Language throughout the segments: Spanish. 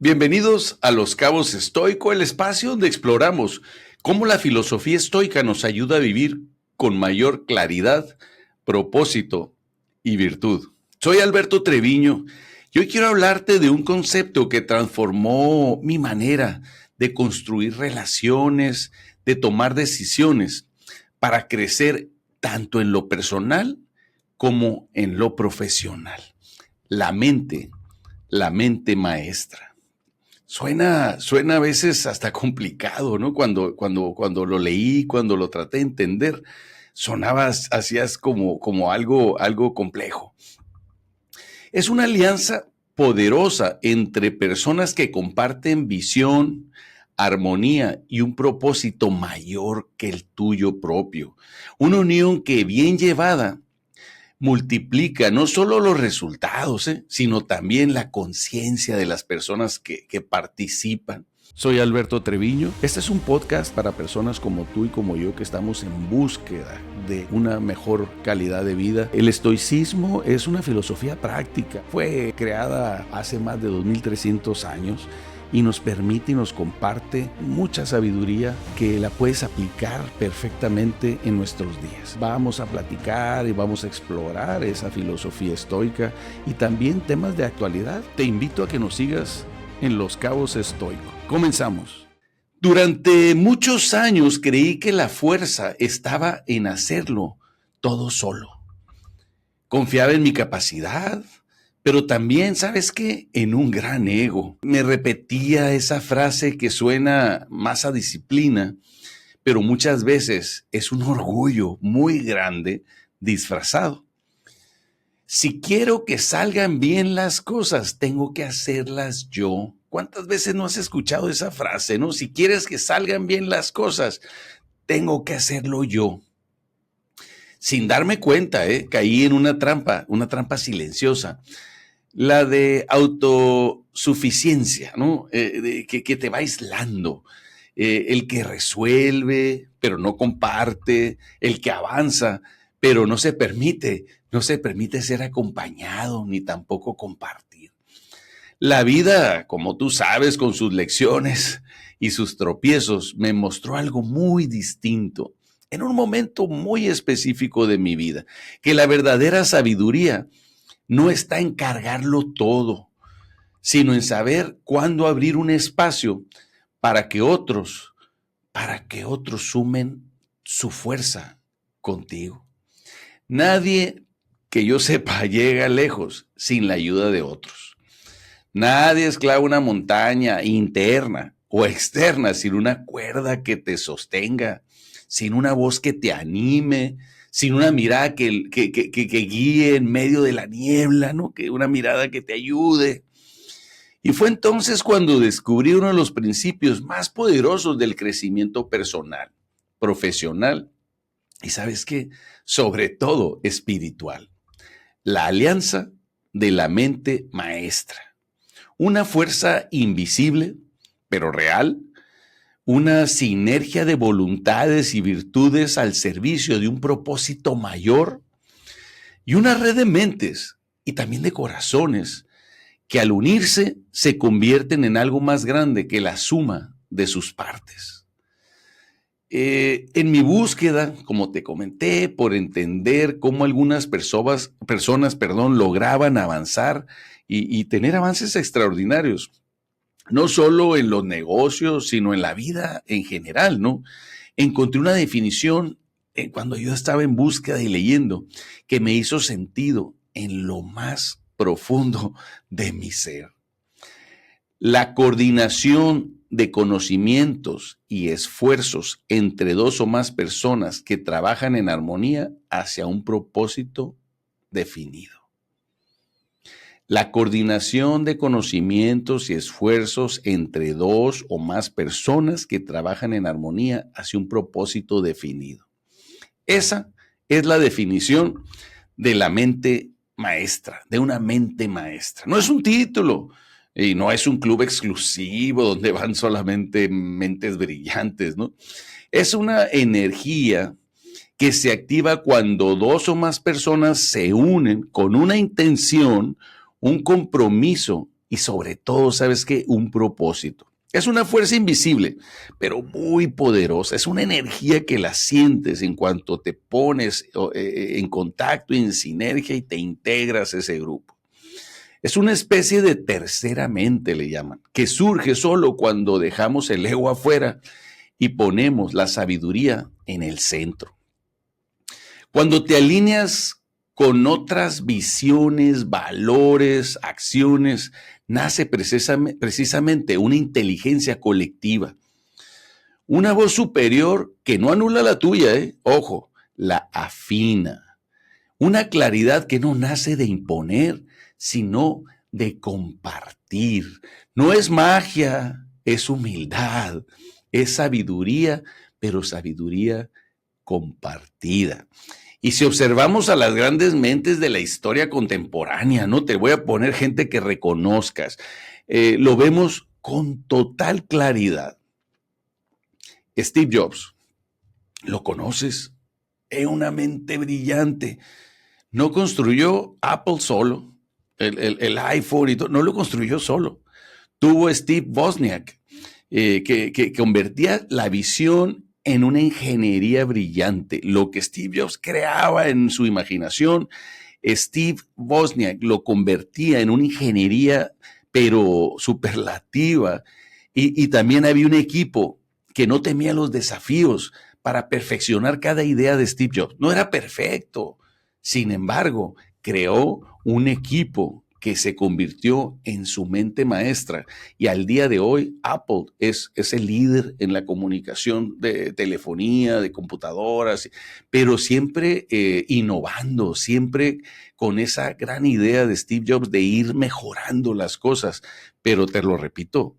Bienvenidos a Los Cabos Estoico, el espacio donde exploramos cómo la filosofía estoica nos ayuda a vivir con mayor claridad, propósito y virtud. Soy Alberto Treviño y hoy quiero hablarte de un concepto que transformó mi manera de construir relaciones, de tomar decisiones para crecer tanto en lo personal como en lo profesional. La mente maestra. Suena a veces hasta complicado, ¿no? Cuando lo leí, cuando lo traté de entender, sonaba, hacías como algo complejo. Es una alianza poderosa entre personas que comparten visión, armonía y un propósito mayor que el tuyo propio. Una unión que bien llevada multiplica no solo los resultados, sino también la conciencia de las personas que participan. Soy Alberto Treviño. Este es un podcast para personas como tú y como yo que estamos en búsqueda de una mejor calidad de vida. El estoicismo es una filosofía práctica. Fue creada hace más de 2300 años y nos permite y nos comparte mucha sabiduría que la puedes aplicar perfectamente en nuestros días. Vamos a platicar y vamos a explorar esa filosofía estoica y también temas de actualidad. Te invito a que nos sigas en Los Cabos Estoico. Comenzamos. Durante muchos años creí que la fuerza estaba en hacerlo todo solo. Confiaba en mi capacidad, pero también, ¿sabes qué? En un gran ego. Me repetía esa frase que suena más a disciplina, pero muchas veces es un orgullo muy grande disfrazado. Si quiero que salgan bien las cosas, tengo que hacerlas yo. ¿Cuántas veces no has escuchado esa frase, no? Si quieres que salgan bien las cosas, tengo que hacerlo yo. Sin darme cuenta, caí en una trampa silenciosa. La de autosuficiencia, ¿no? Que te va aislando. El que resuelve, pero no comparte. El que avanza, pero no se permite ser acompañado, ni tampoco compartir. La vida, como tú sabes, con sus lecciones y sus tropiezos, me mostró algo muy distinto en un momento muy específico de mi vida, que la verdadera sabiduría no está en cargarlo todo, sino en saber cuándo abrir un espacio para que otros sumen su fuerza contigo. Nadie que yo sepa llega lejos sin la ayuda de otros. Nadie escala una montaña interna o externa sin una cuerda que te sostenga, sin una voz que te anime, sin una mirada que guíe en medio de la niebla, ¿no? Que una mirada que te ayude. Y fue entonces cuando descubrí uno de los principios más poderosos del crecimiento personal, profesional y, ¿sabes qué? Sobre todo espiritual. La alianza de la mente maestra. Una fuerza invisible, pero real, una sinergia de voluntades y virtudes al servicio de un propósito mayor y una red de mentes y también de corazones que al unirse se convierten en algo más grande que la suma de sus partes. En mi búsqueda, como te comenté, por entender cómo algunas personas lograban avanzar y tener avances extraordinarios, no solo en los negocios, sino en la vida en general, ¿no? Encontré una definición cuando yo estaba en búsqueda y leyendo que me hizo sentido en lo más profundo de mi ser. La coordinación de conocimientos y esfuerzos entre dos o más personas que trabajan en armonía hacia un propósito definido. La coordinación de conocimientos y esfuerzos entre dos o más personas que trabajan en armonía hacia un propósito definido. Esa es la definición de la mente maestra, de una mente maestra. No es un título y no es un club exclusivo donde van solamente mentes brillantes, ¿no? Es una energía que se activa cuando dos o más personas se unen con una intención, un compromiso y sobre todo, ¿sabes qué? Un propósito. Es una fuerza invisible, pero muy poderosa. Es una energía que la sientes en cuanto te pones en contacto y en sinergia y te integras a ese grupo. Es una especie de tercera mente, le llaman, que surge solo cuando dejamos el ego afuera y ponemos la sabiduría en el centro. Cuando te alineas con otras visiones, valores, acciones, nace precisamente una inteligencia colectiva, una voz superior que no anula la tuya, ojo, la afina, una claridad que no nace de imponer, sino de compartir. No es magia, es humildad, es sabiduría, pero sabiduría compartida. Y si observamos a las grandes mentes de la historia contemporánea, ¿no? Te voy a poner gente que reconozcas. Lo vemos con total claridad. Steve Jobs, ¿lo conoces? Es una mente brillante. No construyó Apple solo, el iPhone y todo, no lo construyó solo. Tuvo Steve Wozniak, que convertía la visión en una ingeniería brillante. Lo que Steve Jobs creaba en su imaginación, Steve Wozniak lo convertía en una ingeniería, pero superlativa. Y también había un equipo que no temía los desafíos para perfeccionar cada idea de Steve Jobs. No era perfecto. Sin embargo, creó un equipo que se convirtió en su mente maestra. Y al día de hoy, Apple es el líder en la comunicación de telefonía, de computadoras, pero siempre innovando, siempre con esa gran idea de Steve Jobs de ir mejorando las cosas. Pero te lo repito,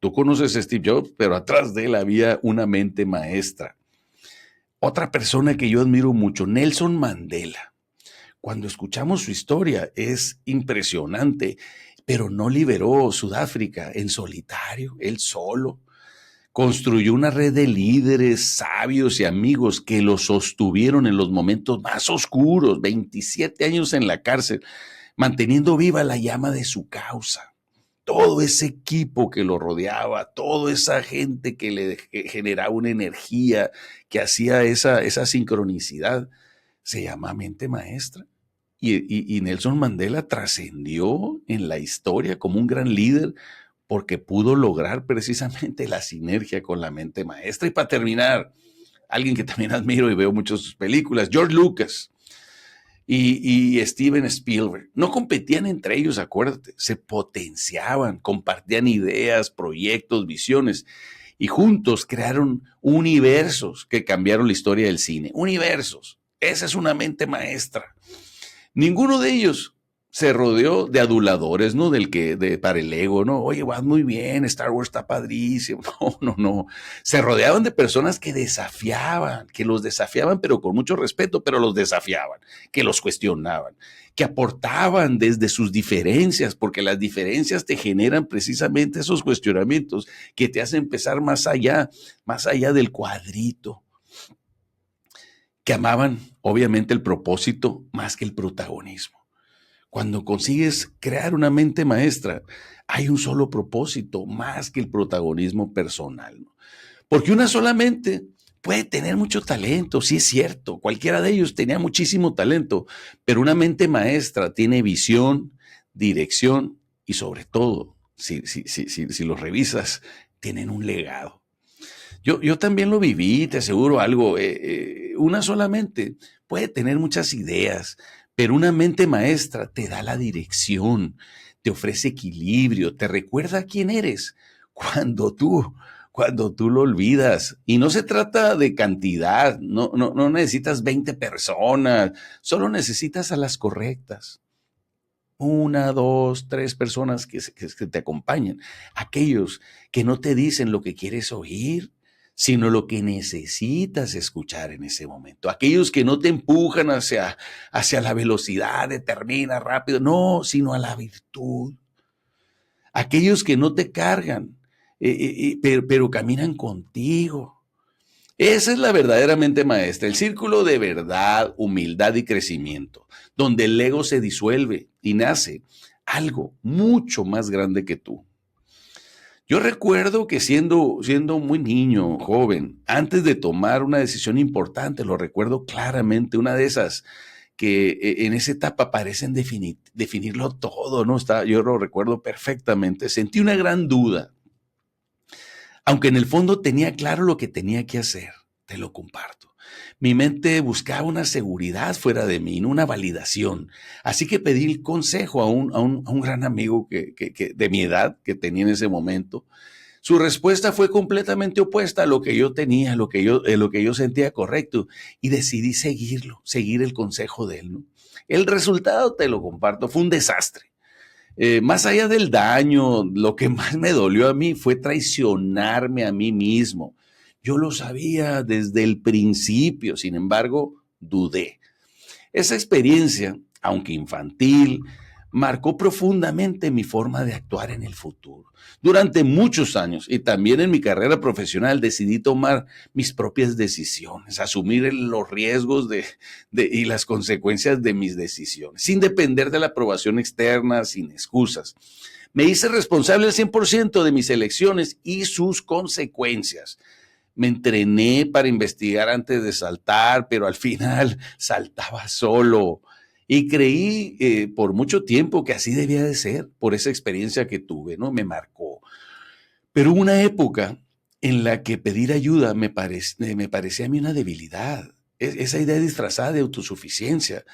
tú conoces a Steve Jobs, pero atrás de él había una mente maestra. Otra persona que yo admiro mucho, Nelson Mandela. Cuando escuchamos su historia es impresionante, pero no liberó Sudáfrica en solitario, él solo. Construyó una red de líderes, sabios y amigos que lo sostuvieron en los momentos más oscuros, 27 años en la cárcel, manteniendo viva la llama de su causa. Todo ese equipo que lo rodeaba, toda esa gente que le generaba una energía, que hacía esa sincronicidad, se llama mente maestra. Y Nelson Mandela trascendió en la historia como un gran líder porque pudo lograr precisamente la sinergia con la mente maestra. Y para terminar, alguien que también admiro y veo muchas sus películas, George Lucas y Steven Spielberg. No competían entre ellos, acuérdate, se potenciaban, compartían ideas, proyectos, visiones y juntos crearon universos que cambiaron la historia del cine. Universos. Esa es una mente maestra. Ninguno de ellos se rodeó de aduladores, ¿no? Para el ego, ¿no? Oye, vas muy bien, Star Wars está padrísimo. No. Se rodeaban de personas que los desafiaban, pero con mucho respeto, pero los desafiaban, que los cuestionaban, que aportaban desde sus diferencias, porque las diferencias te generan precisamente esos cuestionamientos que te hacen empezar más allá del cuadrito. Que amaban, obviamente, el propósito más que el protagonismo. Cuando consigues crear una mente maestra, hay un solo propósito más que el protagonismo personal, ¿no? Porque una sola mente puede tener mucho talento, sí es cierto, cualquiera de ellos tenía muchísimo talento, pero una mente maestra tiene visión, dirección y sobre todo, si lo revisas, tienen un legado. Yo también lo viví, te aseguro algo. Una sola mente puede tener muchas ideas, pero una mente maestra te da la dirección, te ofrece equilibrio, te recuerda quién eres cuando tú, cuando tú lo olvidas. Y no se trata de cantidad, no necesitas 20 personas, solo necesitas a las correctas. Una, dos, tres personas que te acompañen. Aquellos que no te dicen lo que quieres oír, sino lo que necesitas escuchar en ese momento. Aquellos que no te empujan hacia la velocidad, termina rápido, no, sino a la virtud. Aquellos que no te cargan, pero caminan contigo. Esa es la verdaderamente maestra, el círculo de verdad, humildad y crecimiento, donde el ego se disuelve y nace algo mucho más grande que tú. Yo recuerdo que siendo muy niño, joven, antes de tomar una decisión importante, lo recuerdo claramente, una de esas que en esa etapa parecen definirlo todo, ¿no? Yo lo recuerdo perfectamente. Sentí una gran duda, aunque en el fondo tenía claro lo que tenía que hacer, te lo comparto. Mi mente buscaba una seguridad fuera de mí, no una validación. Así que pedí el consejo a un gran amigo de mi edad que tenía en ese momento. Su respuesta fue completamente opuesta a lo que yo tenía, lo que yo sentía correcto, y decidí seguir el consejo de él, ¿no? El resultado, te lo comparto, fue un desastre. Más allá del daño, lo que más me dolió a mí fue traicionarme a mí mismo. Yo lo sabía desde el principio, sin embargo, dudé. Esa experiencia, aunque infantil, marcó profundamente mi forma de actuar en el futuro. Durante muchos años y también en mi carrera profesional decidí tomar mis propias decisiones, asumir los riesgos y las consecuencias de mis decisiones, sin depender de la aprobación externa, sin excusas. Me hice responsable al 100% de mis elecciones y sus consecuencias. Me entrené para investigar antes de saltar, pero al final saltaba solo. Y creí por mucho tiempo que así debía de ser, por esa experiencia que tuve, ¿no? Me marcó. Pero hubo una época en la que pedir ayuda me parecía a mí una debilidad. Esa idea disfrazada de autosuficiencia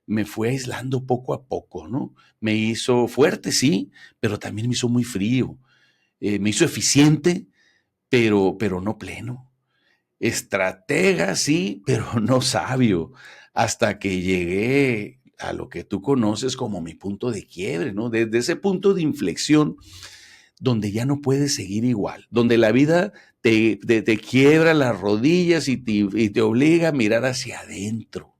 me fue aislando poco a poco, ¿no? Me hizo fuerte, sí, pero también me hizo muy frío. Me hizo eficiente, pero no pleno. Estratega, sí, pero no sabio, hasta que llegué a lo que tú conoces como mi punto de quiebre, ¿no? Desde ese punto de inflexión donde ya no puedes seguir igual, donde la vida te quiebra las rodillas y te obliga a mirar hacia adentro.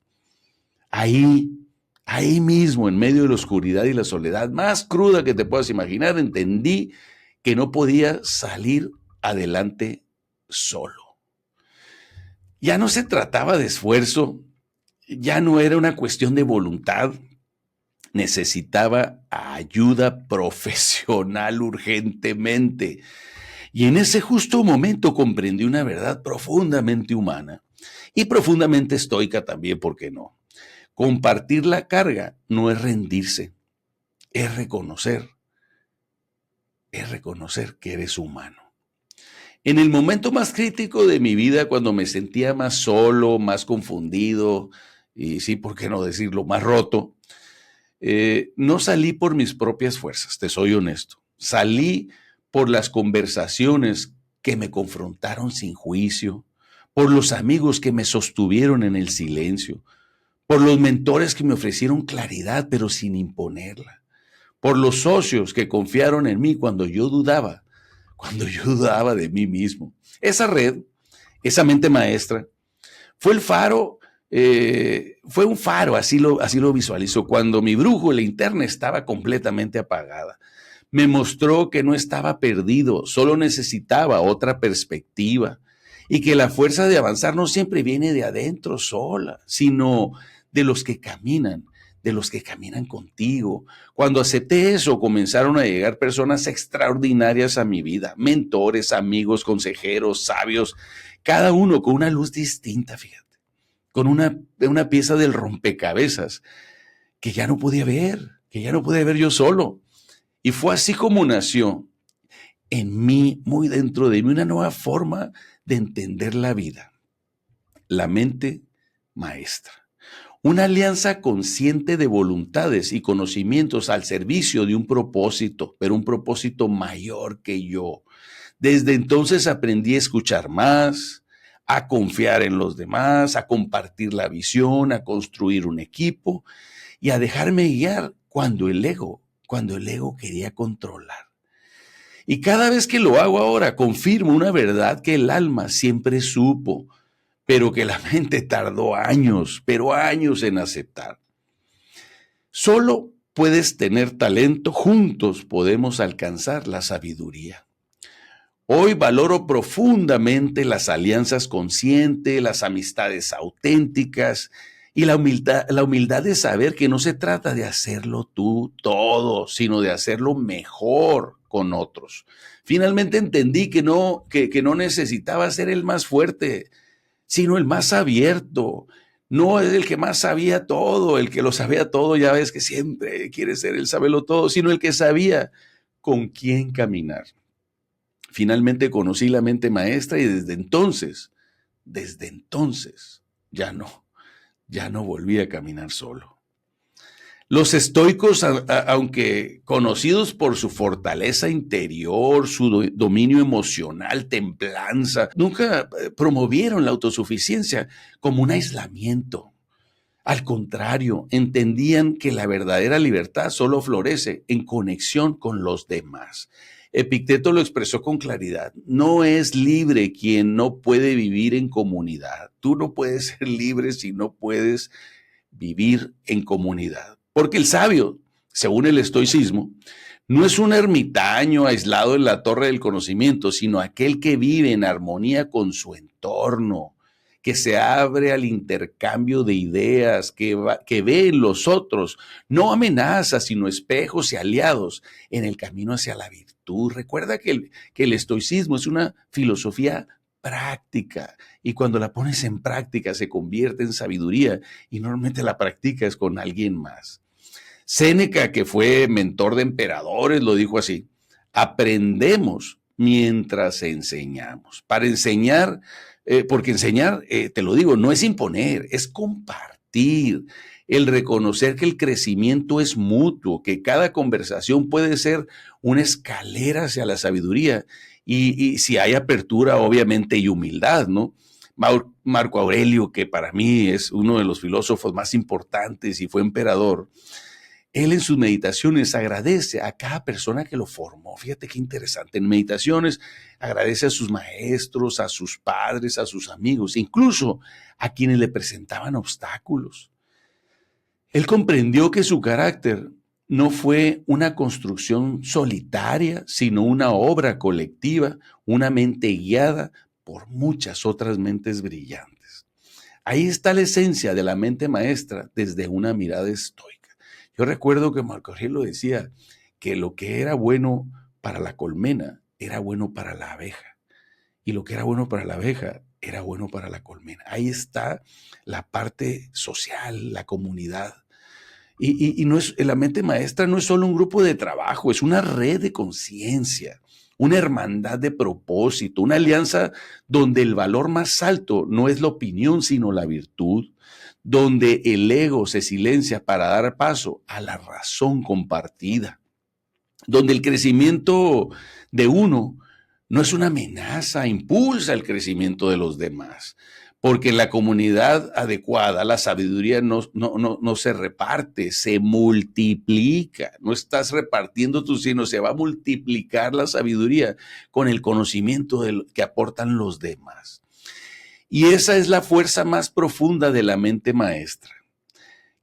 Ahí mismo, en medio de la oscuridad y la soledad más cruda que te puedas imaginar, entendí que no podía salir adelante solo. Ya no se trataba de esfuerzo, ya no era una cuestión de voluntad, necesitaba ayuda profesional urgentemente. Y en ese justo momento comprendí una verdad profundamente humana y profundamente estoica también, ¿por qué no? Compartir la carga no es rendirse, es reconocer que eres humano. En el momento más crítico de mi vida, cuando me sentía más solo, más confundido y sí, ¿por qué no decirlo?, más roto, no salí por mis propias fuerzas, te soy honesto. Salí por las conversaciones que me confrontaron sin juicio, por los amigos que me sostuvieron en el silencio, por los mentores que me ofrecieron claridad pero sin imponerla, por los socios que confiaron en mí cuando yo dudaba de mí mismo. Esa red, esa mente maestra, fue el faro, fue un faro, así lo visualizo, cuando mi brújula interna estaba completamente apagada. Me mostró que no estaba perdido, solo necesitaba otra perspectiva y que la fuerza de avanzar no siempre viene de adentro sola, sino de los que caminan contigo. Cuando acepté eso, comenzaron a llegar personas extraordinarias a mi vida, mentores, amigos, consejeros, sabios, cada uno con una luz distinta, fíjate, con una pieza del rompecabezas que ya no podía ver yo solo. Y fue así como nació en mí, muy dentro de mí, una nueva forma de entender la vida, la mente maestra. Una alianza consciente de voluntades y conocimientos al servicio de un propósito, pero un propósito mayor que yo. Desde entonces aprendí a escuchar más, a confiar en los demás, a compartir la visión, a construir un equipo y a dejarme guiar cuando el ego quería controlar. Y cada vez que lo hago ahora, confirmo una verdad que el alma siempre supo, pero que la mente tardó años, pero años en aceptar. Solo puedes tener talento, juntos podemos alcanzar la sabiduría. Hoy valoro profundamente las alianzas conscientes, las amistades auténticas Y la humildad de saber que no se trata de hacerlo tú todo, sino de hacerlo mejor con otros. Finalmente entendí que no necesitaba ser el más fuerte, sino el más abierto. No es el que más sabía todo, el que lo sabía todo, ya ves que siempre quiere ser el sabelo todo, sino el que sabía con quién caminar. Finalmente conocí la mente maestra y desde entonces, ya no volví a caminar solo. Los estoicos, aunque conocidos por su fortaleza interior, su dominio emocional, templanza, nunca promovieron la autosuficiencia como un aislamiento. Al contrario, entendían que la verdadera libertad solo florece en conexión con los demás. Epicteto lo expresó con claridad. No es libre quien no puede vivir en comunidad. Tú no puedes ser libre si no puedes vivir en comunidad. Porque el sabio, según el estoicismo, no es un ermitaño aislado en la torre del conocimiento, sino aquel que vive en armonía con su entorno, que se abre al intercambio de ideas, que ve en los otros no amenazas, sino espejos y aliados en el camino hacia la virtud. Recuerda que el estoicismo es una filosofía práctica, y cuando la pones en práctica se convierte en sabiduría, y normalmente la practicas con alguien más. Séneca, que fue mentor de emperadores, lo dijo así: aprendemos mientras enseñamos. Para enseñar, porque enseñar, te lo digo, no es imponer, es compartir. El reconocer que el crecimiento es mutuo, que cada conversación puede ser una escalera hacia la sabiduría, y si hay apertura, obviamente, y humildad, ¿no? Marco Aurelio, que para mí es uno de los filósofos más importantes y fue emperador, él en sus meditaciones agradece a cada persona que lo formó. Fíjate qué interesante. En meditaciones agradece a sus maestros, a sus padres, a sus amigos, incluso a quienes le presentaban obstáculos. Él comprendió que su carácter no fue una construcción solitaria, sino una obra colectiva, una mente guiada por muchas otras mentes brillantes. Ahí está la esencia de la mente maestra desde una mirada estoica. Yo recuerdo que Marco Aurelio decía que lo que era bueno para la colmena era bueno para la abeja, y lo que era bueno para la abeja era bueno para la colmena. Ahí está la parte social, la comunidad. Y no es, la mente maestra no es solo un grupo de trabajo, es una red de conciencia, una hermandad de propósito, una alianza donde el valor más alto no es la opinión, sino la virtud, donde el ego se silencia para dar paso a la razón compartida, donde el crecimiento de uno no es una amenaza, impulsa el crecimiento de los demás. Porque en la comunidad adecuada la sabiduría no se reparte, se multiplica. No estás repartiendo tú, sino se va a multiplicar la sabiduría con el conocimiento que aportan los demás. Y esa es la fuerza más profunda de la mente maestra,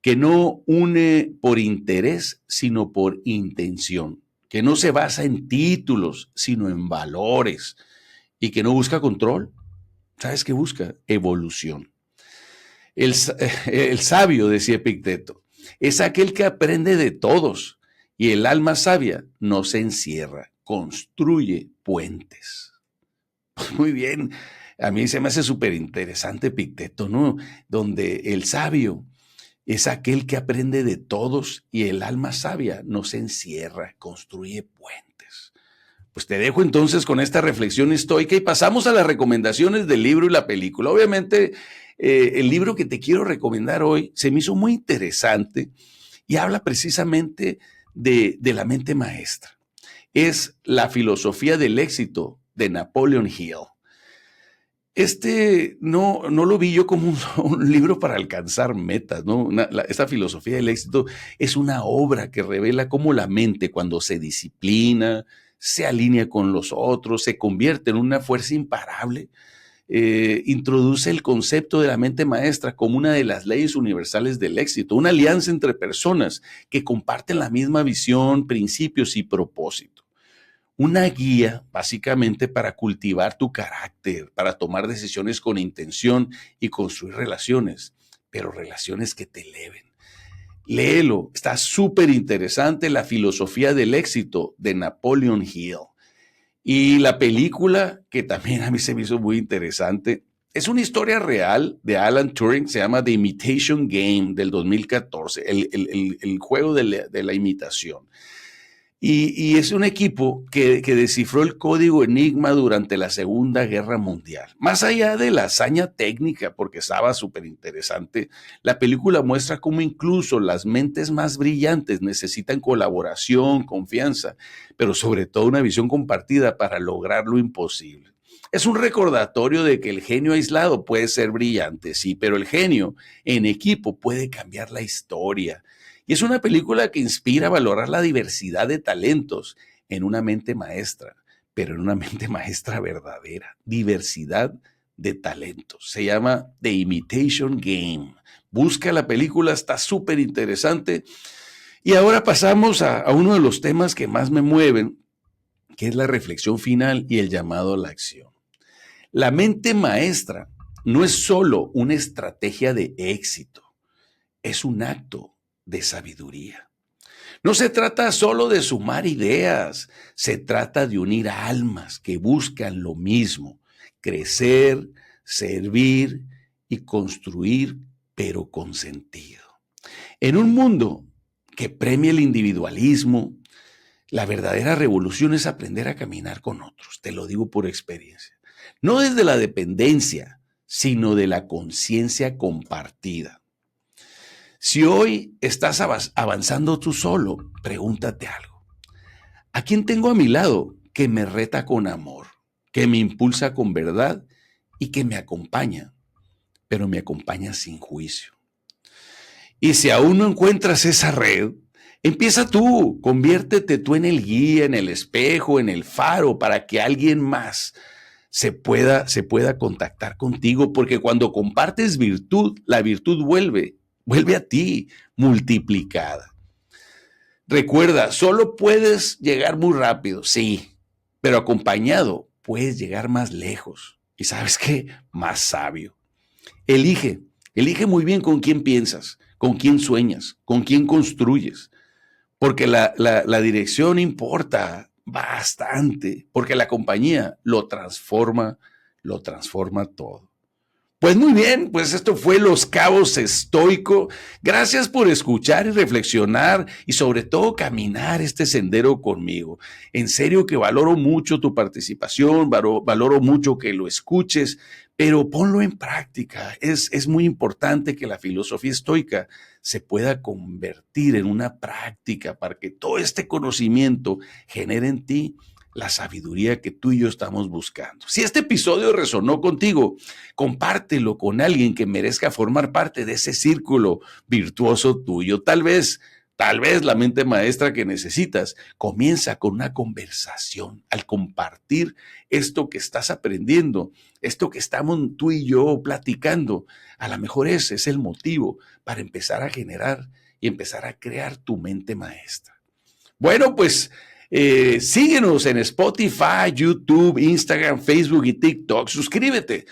que no une por interés, sino por intención, que no se basa en títulos, sino en valores, y que no busca control. ¿Sabes qué busca? Evolución. El sabio, decía Epicteto, es aquel que aprende de todos, y el alma sabia no se encierra, construye puentes. Pues muy bien, a mí se me hace súper interesante Epicteto, ¿no? Donde el sabio es aquel que aprende de todos, y el alma sabia no se encierra, construye puentes. Pues te dejo entonces con esta reflexión estoica y pasamos a las recomendaciones del libro y la película. Obviamente, el libro que te quiero recomendar hoy se me hizo muy interesante y habla precisamente de la mente maestra. Es La filosofía del éxito de Napoleon Hill. No lo vi yo como un libro para alcanzar metas, ¿no? Esta filosofía del éxito es una obra que revela cómo la mente, cuando se disciplina, se alinea con los otros, se convierte en una fuerza imparable. Introduce el concepto de la mente maestra como una de las leyes universales del éxito, una alianza entre personas que comparten la misma visión, principios y propósito. Una guía básicamente para cultivar tu carácter, para tomar decisiones con intención y construir relaciones. pero relaciones que te eleven. Léelo, está súper interesante, La filosofía del éxito de Napoleon Hill. Y la película, que también a mí se me hizo muy interesante, es una historia real de Alan Turing, se llama The Imitation Game del 2014, el juego de la imitación. Y es un equipo que descifró el código Enigma durante la Segunda Guerra Mundial. Más allá de la hazaña técnica, porque estaba súper interesante, la película muestra cómo incluso las mentes más brillantes necesitan colaboración, confianza, pero sobre todo una visión compartida para lograr lo imposible. Es un recordatorio de que el genio aislado puede ser brillante, sí, pero el genio en equipo puede cambiar la historia. Y es una película que inspira a valorar la diversidad de talentos en una mente maestra, pero en una mente maestra verdadera. Diversidad de talentos. Se llama The Imitation Game. Busca la película, está súper interesante. Y ahora pasamos a uno de los temas que más me mueven, que es la reflexión final y el llamado a la acción. La mente maestra no es solo una estrategia de éxito, es un acto de sabiduría. No se trata solo de sumar ideas, se trata de unir almas que buscan lo mismo, crecer, servir y construir, pero con sentido. En un mundo que premia el individualismo, la verdadera revolución es aprender a caminar con otros, te lo digo por experiencia. No desde la dependencia, sino de la conciencia compartida. Si hoy estás avanzando tú solo, pregúntate algo. ¿A quién tengo a mi lado que me reta con amor, que me impulsa con verdad y que me acompaña, pero me acompaña sin juicio? Y si aún no encuentras esa red, empieza tú, conviértete tú en el guía, en el espejo, en el faro, para que alguien más se pueda contactar contigo, porque cuando compartes virtud, la virtud vuelve a ti multiplicada. Recuerda, solo puedes llegar muy rápido, sí, pero acompañado puedes llegar más lejos. ¿Y sabes qué? Más sabio. Elige muy bien con quién piensas, con quién sueñas, con quién construyes, porque la dirección importa bastante, porque la compañía lo transforma todo. Pues muy bien, pues esto fue Los Cabos Estoico. Gracias por escuchar y reflexionar y sobre todo caminar este sendero conmigo. En serio que valoro mucho tu participación, valoro mucho que lo escuches, pero ponlo en práctica. Es muy importante que la filosofía estoica se pueda convertir en una práctica para que todo este conocimiento genere en ti la sabiduría que tú y yo estamos buscando. Si este episodio resonó contigo, compártelo con alguien que merezca formar parte de ese círculo virtuoso tuyo. Tal vez la mente maestra que necesitas comienza con una conversación. Al compartir esto que estás aprendiendo, esto que estamos tú y yo platicando, a lo mejor ese es el motivo para empezar a generar y empezar a crear tu mente maestra. Bueno, pues síguenos en Spotify, YouTube, Instagram, Facebook y TikTok. Suscríbete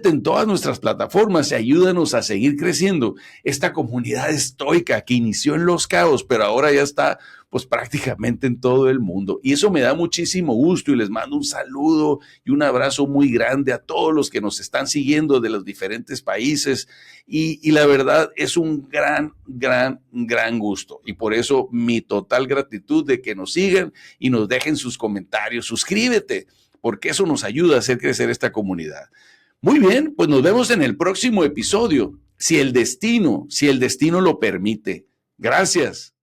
en todas nuestras plataformas y ayúdanos a seguir creciendo esta comunidad estoica que inició en Los Cabos, pero ahora ya está pues prácticamente en todo el mundo. Y eso me da muchísimo gusto y les mando un saludo y un abrazo muy grande a todos los que nos están siguiendo de los diferentes países. Y la verdad es un gran gusto. Y por eso mi total gratitud de que nos sigan y nos dejen sus comentarios. Suscríbete, porque eso nos ayuda a hacer crecer esta comunidad. Muy bien, pues nos vemos en el próximo episodio, si el destino lo permite. Gracias.